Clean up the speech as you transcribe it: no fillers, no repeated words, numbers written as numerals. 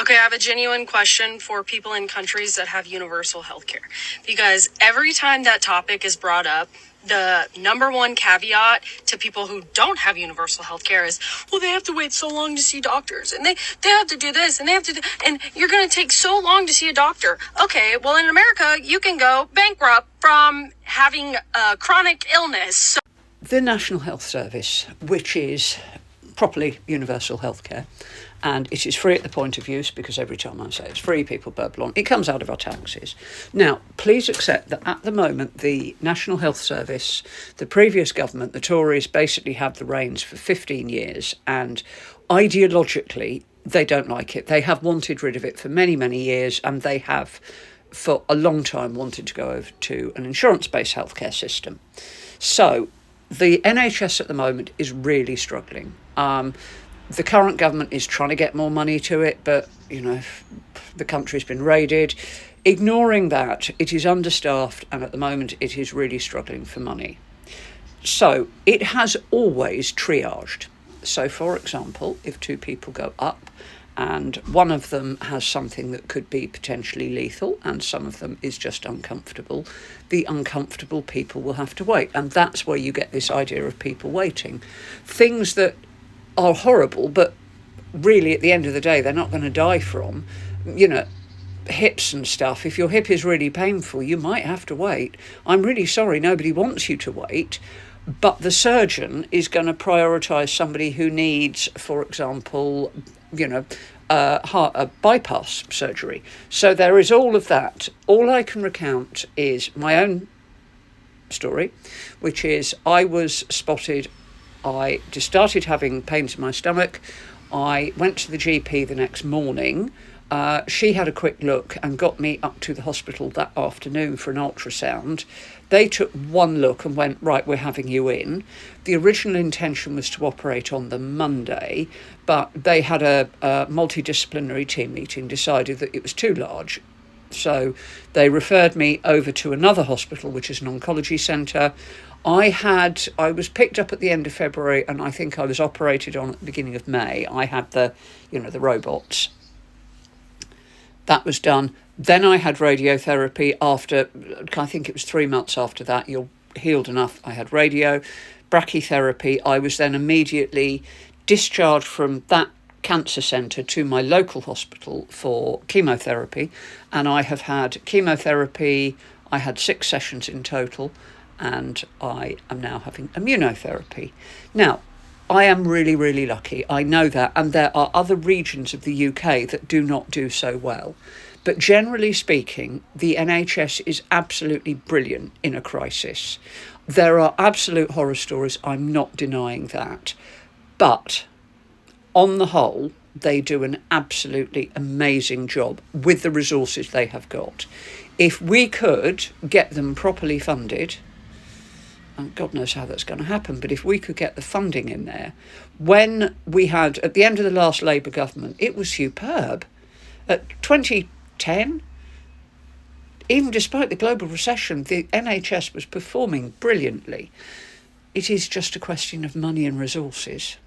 Okay, I have a genuine question for people in countries that have universal healthcare. Because every time that topic is brought up, the number one caveat to people who don't have universal healthcare is, well, they have to wait so long to see doctors, and they have to do this, and they have to do, and you're going to take so long to see a doctor. Okay, well, in America, you can go bankrupt from having a chronic illness. So the National Health Service, which is properly universal healthcare, and it is free at the point of use, because every time I say it's free, people burble on. It comes out of our taxes. Now, please accept that at the moment, the National Health Service, the previous government, the Tories, basically had the reins for 15 years, and ideologically, they don't like it. They have wanted rid of it for many, many years, and they have, for a long time, wanted to go over to an insurance-based healthcare system. So the NHS at the moment is really struggling. The current government is trying to get more money to it, but, the country's been raided. Ignoring that, it is understaffed, and at the moment it is really struggling for money. So it has always triaged. So, for example, if two people go up and one of them has something that could be potentially lethal and some of them is just uncomfortable, the uncomfortable people will have to wait. And that's where you get this idea of people waiting. Things that are horrible, but really at the end of the day, they're not going to die from, hips and stuff. If your hip is really painful, you might have to wait. I'm really sorry, nobody wants you to wait, but the surgeon is going to prioritise somebody who needs, for example, a bypass surgery. So there is all of that. All I can recount is my own story, which is I was spotted. I just started having pains in my stomach. I went to the GP the next morning. She had a quick look and got me up to the hospital that afternoon for an ultrasound. They took one look and went, right, we're having you in. The original intention was to operate on the Monday, but they had a multidisciplinary team meeting, decided that it was too large. So they referred me over to another hospital, which is an oncology centre. I was picked up at the end of February, and I think I was operated on at the beginning of May. I had the robots. That was done. Then I had radiotherapy after, I think it was 3 months after that. You're healed enough. I had radio, brachytherapy. I was then immediately discharged from that cancer centre to my local hospital for chemotherapy. And I have had chemotherapy. I had 6 sessions in total. And I am now having immunotherapy. Now, I am really, really lucky. I know that. And there are other regions of the UK that do not do so well. But generally speaking, the NHS is absolutely brilliant in a crisis. There are absolute horror stories. I'm not denying that. But on the whole, they do an absolutely amazing job with the resources they have got. If we could get them properly funded, and God knows how that's going to happen, but if we could get the funding in there, when we had, at the end of the last Labour government, it was superb. At 2010, even despite the global recession, the NHS was performing brilliantly. It is just a question of money and resources.